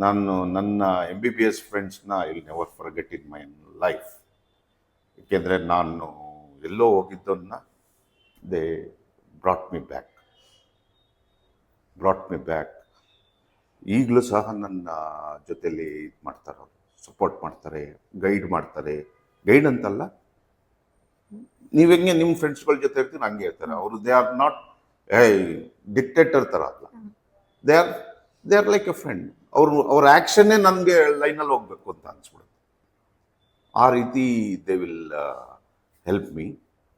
ನಾನು ನನ್ನ MBBS ಫ್ರೆಂಡ್ಸ್ನ I will never forget in my life. ಏಕೆಂದರೆ ನಾನು ಎಲ್ಲೋ ಹೋಗಿದ್ದನ್ನ ದೇ ಬ್ರಾಟ್ ಮಿ ಬ್ಯಾಕ್. ಈಗಲೂ ಸಹ ನನ್ನ ಜೊತೆಲಿ ಇದು ಮಾಡ್ತಾರೆ, ಅವರು ಸಪೋರ್ಟ್ ಮಾಡ್ತಾರೆ, ಗೈಡ್ ಮಾಡ್ತಾರೆ. ಗೈಡ್ ಅಂತಲ್ಲ, ನೀವು ಹೆಂಗೆ ನಿಮ್ಮ ಫ್ರೆಂಡ್ಸ್ಗಳ ಜೊತೆ ಇರ್ತೀನಿ ಹಂಗೆ ಇರ್ತಾರೆ ಅವರು. ದೇ ಆರ್ ನಾಟ್ ಡಿಕ್ಟೇಟರ್ ಥರ ಅಲ್ಲ. They are like A friend. ಅವ್ರ ಆ್ಯಕ್ಷನ್ನೇ ನನಗೆ ಲೈನಲ್ಲಿ ಹೋಗ್ಬೇಕು ಅಂತ ಅನಿಸ್ಬಿಡುತ್ತೆ. ಆ ರೀತಿ ದೇ ವಿಲ್ ಹೆಲ್ಪ್ ಮೀ.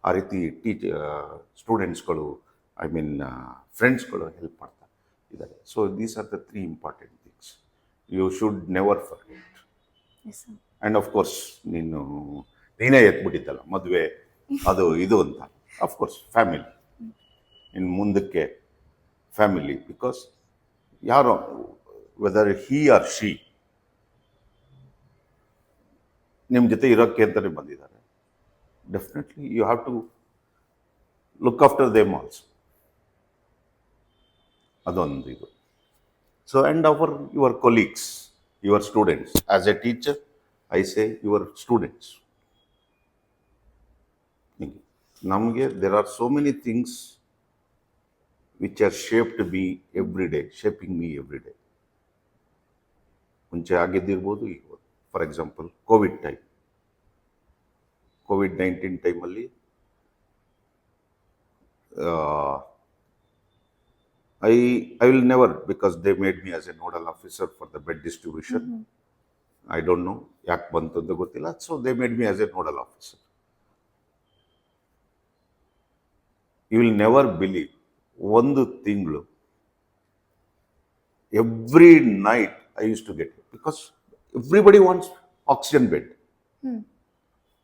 ಆ ರೀತಿ ಸ್ಟೂಡೆಂಟ್ಸ್ಗಳು, ಐ ಮೀನ್ ಫ್ರೆಂಡ್ಸ್ಗಳು ಹೆಲ್ಪ್ ಮಾಡ್ತಾರೆ ಇದ್ದಾರೆ. So these are the 3 important things you should never forget. And of course ನೀನೇ ಎತ್ಬಿಟ್ಟಿದ್ದಲ್ಲ ಮದುವೆ ಅದು ಇದು ಅಂತ. ಆಫ್ ಕೋರ್ಸ್ ಫ್ಯಾಮಿಲಿ, ಇನ್ನು ಮುಂದಕ್ಕೆ ಫ್ಯಾಮಿಲಿ. ಬಿಕಾಸ್ ಯಾರೋ ವೆದರ್ ಹಿ ಆರ್ ಶಿ ನಿಮ್ಮ ಜೊತೆ ಇರೋಕ್ಕೆ ಅಂತಲೇ ಬಂದಿದ್ದಾರೆ. Definitely you have to look after them also. ಅದೊಂದು ಇದು. So and your colleagues, your students. As a teacher I say your students. ನಮಗೆ there are so many things which are shaped me every day, shaping me every day. ಮುಂಚೆ ಆಗಿದ್ದಿರ್ಬೋದು, ಈಗ for example ಕೋವಿಡ್-19 ಟೈಮಲ್ಲಿ I will never, because they made me as a nodal officer for the bed distribution. I don't know ಯಾಕೆ ಬಂತು ಅಂತ ಗೊತ್ತಿಲ್ಲ. So they made me as a nodal officer. You will never believe, ಒಂದು ತಿಂಗಳು every night I used to get it, because everybody wants oxygen bed.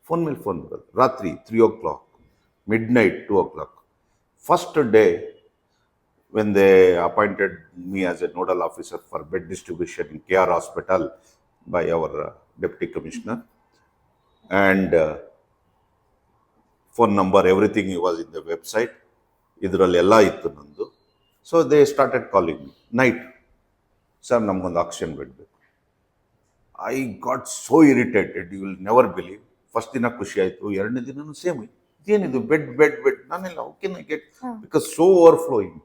Phone ಮೇಲೆ phone ಬರೋದು. ರಾತ್ರಿ 3 o'clock, midnight 2 o'clock. First day when they appointed me as a nodal officer for bed distribution in KR Hospital by our deputy commissioner, and phone number, everything was in the website. ಇದರಲ್ಲೆಲ್ಲ ಇತ್ತು ನಂದು. So they started calling me night, sir ನಮಗೊಂದು oxygen bed ಬೇಕು. I got so irritated, you will never believe. First ದಿನ ಖುಷಿ ಆಯಿತು, ಎರಡನೇ ದಿನ ಸೇಮ್, ಇದೇನಿದು ಬೆಡ್ ಬೆಡ್ ಬೆಡ್, ನಾನೆಲ್ಲ okay I get, because so overflowing.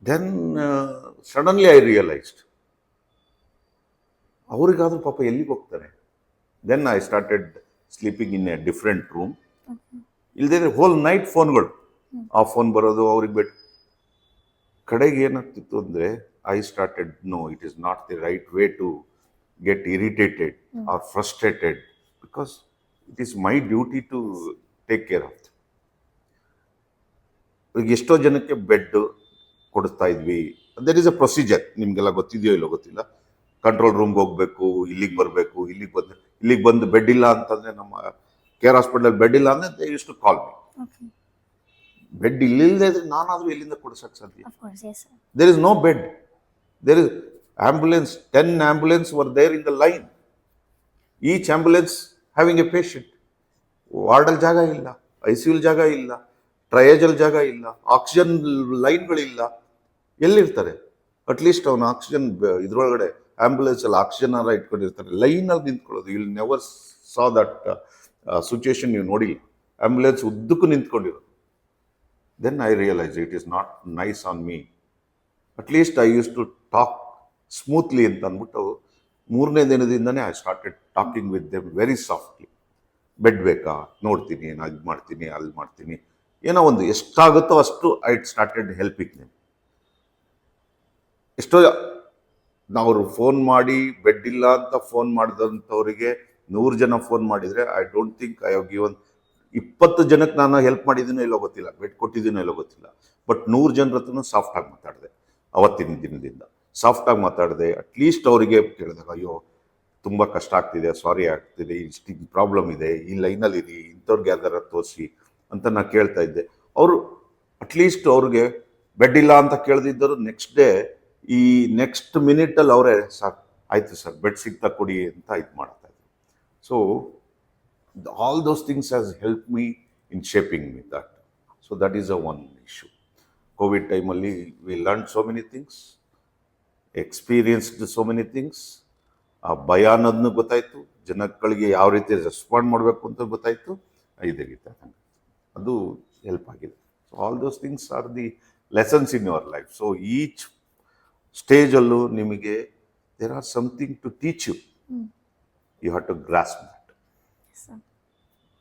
Then suddenly I realised, ಅವ್ರಿಗಾದ್ರೂ ಪಾಪ ಎಲ್ಲಿಗೆ ಹೋಗ್ತಾರೆ. Then I started sleeping in a different room. ಇಲ್ಲದೇ ಹೋಲ್ ನೈಟ್ ಫೋನ್ಗಳು, ಆ ಫೋನ್ ಬರೋದು, ಅವ್ರಿಗೆ ಬೆಡ್. ಕಡೆಗೆ ಏನಾಗ್ತಿತ್ತು ಅಂದರೆ, I started no, it is not the right way to get irritated or frustrated, because it is my duty to take care of. ಈಗ ಎಷ್ಟೋ ಜನಕ್ಕೆ ಬೆಡ್ ಕೊಡಿಸ್ತಾ ಇದ್ವಿ. ದರ್ ಈಸ್ ಅ ಪ್ರೊಸೀಜರ್, ನಿಮಗೆಲ್ಲ ಗೊತ್ತಿದೆಯೋ ಇಲ್ಲೋ ಗೊತ್ತಿಲ್ಲ. ಕಂಟ್ರೋಲ್ ರೂಮ್ಗೆ ಹೋಗಬೇಕು, ಇಲ್ಲಿಗೆ ಬರಬೇಕು, ಇಲ್ಲಿಗೆ ಬಂದು ಬೆಡ್ ಇಲ್ಲ ಅಂತಂದರೆ, ನಮ್ಮ ಕೇರ್ ಹಾಸ್ಪಿಟಲ್ ಬೆಡ್ ಇಲ್ಲ ಅಂದರೆ they use to call me. Bed ಇಲ್ಲಿಲ್ಲದೆ ಇದ್ರೆ ನಾನಾದರೂ ಎಲ್ಲಿಂದ ಕೊಡಿಸೋಕ್ಕೆ ಸಾಧ್ಯ? There is no bed. There is ambulance, 10 ambulance were there in the line, each ambulance having a patient. ವಾರ್ಡಲ್ಲಿ ಜಾಗ ಇಲ್ಲ, ICU ಜಾಗ ಇಲ್ಲ, ಟ್ರಯೇಜಲ್ ಜಾಗ ಇಲ್ಲ, ಆಕ್ಸಿಜನ್ ಲೈನ್ಗಳಿಲ್ಲ. ಎಲ್ಲಿರ್ತಾರೆ? ಅಟ್ಲೀಸ್ಟ್ ಅವನು ಆಕ್ಸಿಜನ್ ಇದ್ರೊಳಗಡೆ ಆಂಬ್ಯುಲೆನ್ಸ್ ಅಲ್ಲಿ ಆಕ್ಸಿಜನ್ ಎಲ್ಲ ಇಟ್ಕೊಂಡಿರ್ತಾರೆ, ಲೈನಲ್ಲಿ ನಿಂತ್ಕೊಳ್ಳೋದು. You will never saw that situation, ನೀವು ನೋಡಿಲ್ಲ. ಆಂಬ್ಯುಲೆನ್ಸ್ ಉದ್ದಕ್ಕೂ ನಿಂತ್ಕೊಂಡಿರೋದು. Then I realise it is not nice on me. At least I use to talk smoothly ಅಂತ ಅಂದ್ಬಿಟ್ಟು, ಮೂರನೇ ದಿನದಿಂದನೇ I started talking with them very softly. Bed ಬೇಕಾ ನೋಡ್ತೀನಿ, ನಾನು ಇದು ಮಾಡ್ತೀನಿ, ಅಲ್ಲಿ ಮಾಡ್ತೀನಿ, ಏನೋ ಒಂದು ಎಷ್ಟಾಗುತ್ತೋ ಅಷ್ಟು ಐ ಸ್ಟಾರ್ಟೆಡ್ ಹೆಲ್ಪಿಂಗ್ ದೆಮ್. ಎಷ್ಟೋ ನಾವು ಫೋನ್ ಮಾಡಿ ಬೆಡ್ ಇಲ್ಲ ಅಂತ ಫೋನ್ ಮಾಡಿದಂಥವ್ರಿಗೆ 100 ಜನ ಫೋನ್ ಮಾಡಿದರೆ, I don't think I have given 20 ಜನಕ್ಕೆ ನಾನು ಹೆಲ್ಪ್ ಮಾಡಿದ್ದೀನೋ ಇಲ್ಲೋ ಗೊತ್ತಿಲ್ಲ, ಬೆಡ್ ಕೊಟ್ಟಿದ್ದೀನೋ ಇಲ್ಲೋ ಗೊತ್ತಿಲ್ಲ. ಬಟ್ 100 ಜನರ ಹತ್ರನೂ ಸಾಫ್ಟಾಗಿ ಮಾತಾಡಿದೆ. ಅವತ್ತಿನ ದಿನದಿಂದ ಸಾಫ್ಟಾಗಿ ಮಾತಾಡಿದೆ. ಅಟ್ಲೀಸ್ಟ್ ಅವರಿಗೆ ಕೇಳಿದಾಗ, ಅಯ್ಯೋ ತುಂಬ ಕಷ್ಟ ಆಗ್ತಿದೆ, ಸಾರಿ ಆಗ್ತಿದೆ, ಇಷ್ಟು ಪ್ರಾಬ್ಲಮ್ ಇದೆ, ಈ ಲೈನಲ್ಲಿ ಇರಿ, ಇಂಥವ್ರಿಗೆ ಯಾವ್ದಾರ ತೋರಿಸಿ ಅಂತ ನಾನು ಕೇಳ್ತಾ ಇದ್ದೆ. ಅವರು ಅಟ್ಲೀಸ್ಟ್ ಅವ್ರಿಗೆ ಬೆಡ್ ಇಲ್ಲ ಅಂತ ಕೇಳ್ದಿದ್ದರು ನೆಕ್ಸ್ಟ್ ಡೇ, ಈ ನೆಕ್ಸ್ಟ್ ಮಿನಿಟಲ್ಲಿ ಅವರೇ, ಸರ್ ಆಯಿತು ಸರ್ ಬೆಡ್ ಸಿಗ್ತಾ ಕೊಡಿ ಅಂತ ಇದು ಮಾಡ್ತಾ ಇದ್ರು. So all those things has helped me in shaping me that. So that is a one issue. COVID time alli we learned so many things, experienced so many things. ಆ ಭಯ ಅನ್ನೋದನ್ನು ಗೊತ್ತಾಯಿತು, ಜನಗಳಿಗೆ ಯಾವ ರೀತಿ ರೆಸ್ಪಾಂಡ್ ಮಾಡಬೇಕು ಅಂತ ಗೊತ್ತಾಯಿತು. ಇದೇ ರೀತಿ ಅದು ಹೆಲ್ಪ್ ಆಗಿದೆ. So all those things are the lessons in your life. So each ಸ್ಟೇಜಲ್ಲೂ ನಿಮಗೆ there are something to teach you. You have to grasp that.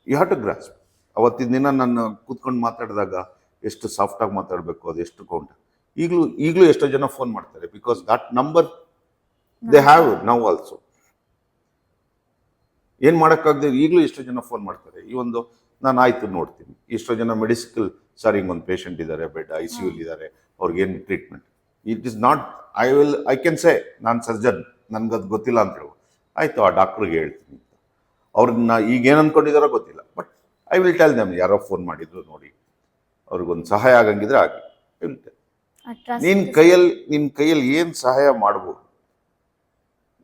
You have to grasp. ಅವತ್ತಿನ ದಿನ ನಾನು ಕೂತ್ಕೊಂಡು ಮಾತಾಡಿದಾಗ ಎಷ್ಟು ಸಾಫ್ಟಾಗಿ ಮಾತಾಡಬೇಕು, ಅದು ಎಷ್ಟು ಕೌಂಟ್. ಈಗಲೂ ಎಷ್ಟೋ ಜನ ಫೋನ್ ಮಾಡ್ತಾರೆ, because that number they have now also. ಏನು ಮಾಡೋಕ್ಕಾಗದೆ ಈಗಲೂ ಎಷ್ಟೋ ಜನ ಫೋನ್ ಮಾಡ್ತಾರೆ. ಈ ಒಂದು ನಾನು ಆಯಿತು ನೋಡ್ತೀನಿ. ಎಷ್ಟೋ ಜನ ಮೆಡಿಸಿಕಲ್, ಸರ್ ಹಿಂಗೊಂದು ಪೇಷಂಟ್ ಇದ್ದಾರೆ, ಬೆಡ್ ICU ಇದ್ದಾರೆ, ಅವ್ರಿಗೇನು treatment. It is not, I can say ನಾನು ಸರ್ಜನ್, ನನಗದು ಗೊತ್ತಿಲ್ಲ ಅಂತ ಹೇಳ್ಬೋದು. ಆಯಿತು, ಆ ಡಾಕ್ಟ್ರಿಗೆ ಹೇಳ್ತೀನಿ. ಅವ್ರನ್ನ ಈಗೇನು ಅಂದ್ಕೊಂಡಿದ್ದಾರೋ ಗೊತ್ತಿಲ್ಲ, but I will tell them, ಯಾರೋ ಫೋನ್ ಮಾಡಿದ್ರು ನೋಡಿ, ಅವ್ರಿಗೊಂದು ಸಹಾಯ ಆಗಂಗಿದ್ರೆ ಆಗಲಿ. ನಿನ್ನ ಕೈಯಲ್ಲಿ ಏನು ಸಹಾಯ ಮಾಡ್ಬೋದು,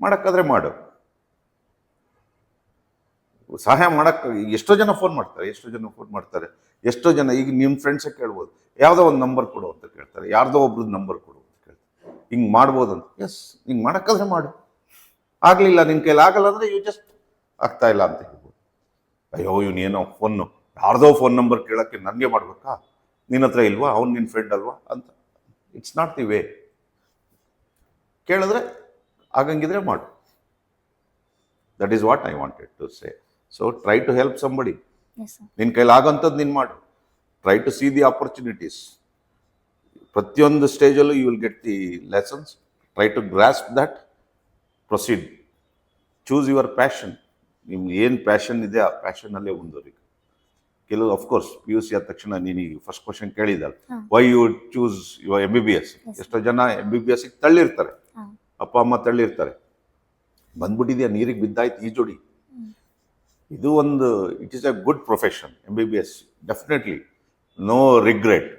ಮಾಡೋಕ್ಕಾದ್ರೆ ಮಾಡು. ಸಹಾಯ ಮಾಡೋಕ್ಕೆ ಎಷ್ಟೋ ಜನ ಫೋನ್ ಮಾಡ್ತಾರೆ, ಎಷ್ಟೋ ಜನ ಈಗ ನಿಮ್ಮ ಫ್ರೆಂಡ್ಸೇ ಕೇಳ್ಬೋದು, ಯಾವುದೋ ಒಂದು ನಂಬರ್ ಕೊಡು ಅಂತ ಕೇಳ್ತಾರೆ, ಯಾರ್ದೋ ಒಬ್ರದ್ದು ನಂಬರ್ ಕೊಡು ಅಂತ ಕೇಳ್ತಾರೆ. ಹಿಂಗೆ ಮಾಡ್ಬೋದು ಅಂತ. ಎಸ್, ಹಿಂಗೆ ಮಾಡೋಕ್ಕಾದ್ರೆ ಮಾಡು. ಆಗಲಿಲ್ಲ, ನಿನ್ನ ಕೈಲಿ ಆಗಲ್ಲ ಅಂದರೆ ಯು ಜಸ್ಟ್ ಆಗ್ತಾ ಇಲ್ಲ ಅಂತ ಹೇಳ್ಬೋದು. ಅಯ್ಯೋ ಇವನೇನೋ ಫೋನು, ಯಾರ್ದೋ ಫೋನ್ ನಂಬರ್ ಕೇಳೋಕ್ಕೆ ನನಗೆ ಮಾಡ್ಬೇಕಾ, ನಿನ್ನ ಹತ್ರ ಇಲ್ವಾ, ಅವ್ನು ನಿನ್ನ ಫ್ರೆಂಡ್ ಅಲ್ವಾ ಅಂತ. It's not the way. ಕೇಳಿದ್ರೆ ಆಗಂಗಿದ್ರೆ ಮಾಡು. That is what I wanted to say. So try to help somebody. ನಿನ್ನ ಕೈಲಿ ಆಗೋಂಥದ್ದು ನೀನು ಮಾಡು. Try to see the opportunities. ಪ್ರತಿಯೊಂದು ಸ್ಟೇಜಲ್ಲೂ you will get the lessons. Try to grasp that, proceed. Choose your passion. ನಿಮ್ಗೆ ಏನು ಪ್ಯಾಷನ್ ಇದೆ ಆ ಪ್ಯಾಷನಲ್ಲೇ ಮುಂದುವರಿ. ಕೆಲವು ಅಫ್ಕೋರ್ಸ್ PUC ಆದ ತಕ್ಷಣ ನೀನೀಗ ಫಸ್ಟ್ ಕ್ವಶನ್ ಕೇಳಿದಲ್ಲ, why you choose your MBBS. ಎಷ್ಟೋ ಜನ MBBS ತಳ್ಳಿರ್ತಾರೆ, ಅಪ್ಪ ಅಮ್ಮ ತಳ್ಳಿರ್ತಾರೆ, ಬಂದ್ಬಿಟ್ಟಿದೆಯಾ ನೀರಿಗೆ ಬಿದ್ದಾಯ್ತು ಈ ಜೋಡಿ. ಇದು ಒಂದು, it is a good profession MBBS. Definitely no regret.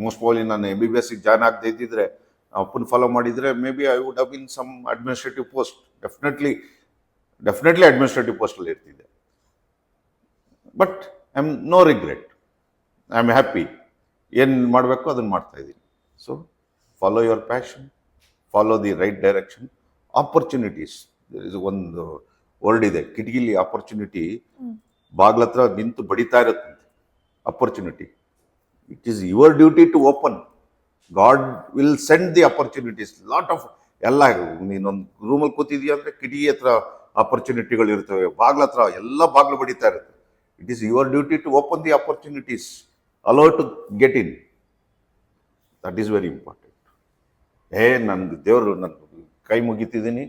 Most probably ನಾನು MBBSಗೆ ಜಾಯ್ನ್ ಆಗದೆ ಇದ್ದಿದ್ರೆ, ಅಪ್ಪನ ಫಾಲೋ ಮಾಡಿದರೆ maybe I would have been some administrative post. Definitely administrative ಪೋಸ್ಟಲ್ಲಿ ಇರ್ತಿದ್ದೆ. But I am no regret. I am happy. ಏನು ಮಾಡಬೇಕು ಅದನ್ನು ಮಾಡ್ತಾ ಇದ್ದೀನಿ. So follow your passion, follow the right direction. Opportunities, ಇದು ಒಂದು ವರ್ಡ್ ಇದೆ, ಕಿಟಕಿಲಿ ಆಪರ್ಚುನಿಟಿ ಬಾಗ್ಲ ಹತ್ರ ನಿಂತು ಬಡಿತಾ ಇರುತ್ತೆ. Opportunity, it is your duty to open. God will send the opportunities lot of. ಎಲ್ಲ ನೀನೊಂದು ರೂಮಲ್ಲಿ ಕೂತಿದೀಯ ಅಂದರೆ ಕಿಟಕಿ ಹತ್ರ ಆಪರ್ಚುನಿಟಿಗಳು ಇರ್ತವೆ, ಬಾಗ್ಲ ಹತ್ರ ಎಲ್ಲ ಬಾಗ್ಲು ಬಡಿತಾ ಇರುತ್ತೆ. It is your duty to open the opportunities, allow to get in. That is very important. ನನ್ನ ದೇವರು, ನನ್ನ ಕೈ ಮುಗಿತಿದ್ದೀನಿ,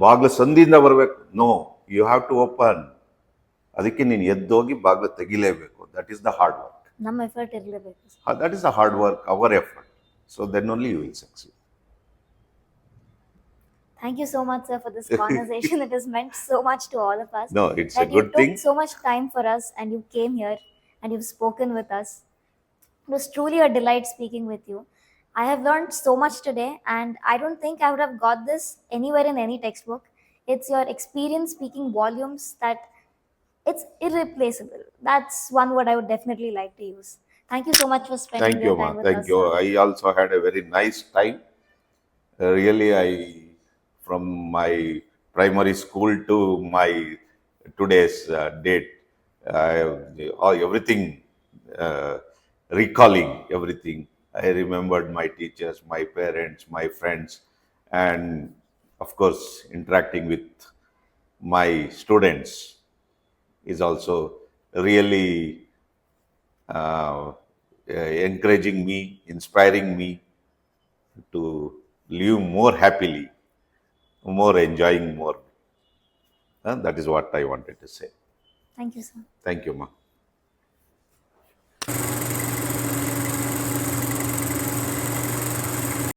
ಬಾಗ್ಲು ಸಂದಿಯಿಂದ ಬರಬೇಕು. No, you have to open. ಅದಕ್ಕೆ ನೀನು ಎದ್ದೋಗಿ ಬಾಗ್ಲು ತೆಗಿಲೇಬೇಕು. That is the hard work. ನಮ್ಮ ಎಫರ್ಟ್ ಇರಲೇಬೇಕು. That is the hard work, our effort. So then only you will succeed. Thank you so much, sir, for this conversation. It has meant so much to all of us. No, it's a that good you took thing. so much time for us and you came here and you've spoken with us. It was truly a delight speaking with you. I have learned so much today, and I don't think I would have got this anywhere in any textbook. It's your experience speaking volumes that it's irreplaceable. That's one word I would definitely like to use. Thank you so much for spending Thank your you, ma. time with Thank us, you. sir. I also had a very nice time. Really, from my primary school to my today's date, everything, uh, recalling everything. I remembered my teachers, my parents, my friends, and of course, interacting with my students is also really uh, encouraging me, inspiring me to live more happily, more enjoying more. That is what I wanted to say. Thank you, sir. Thank you, ma.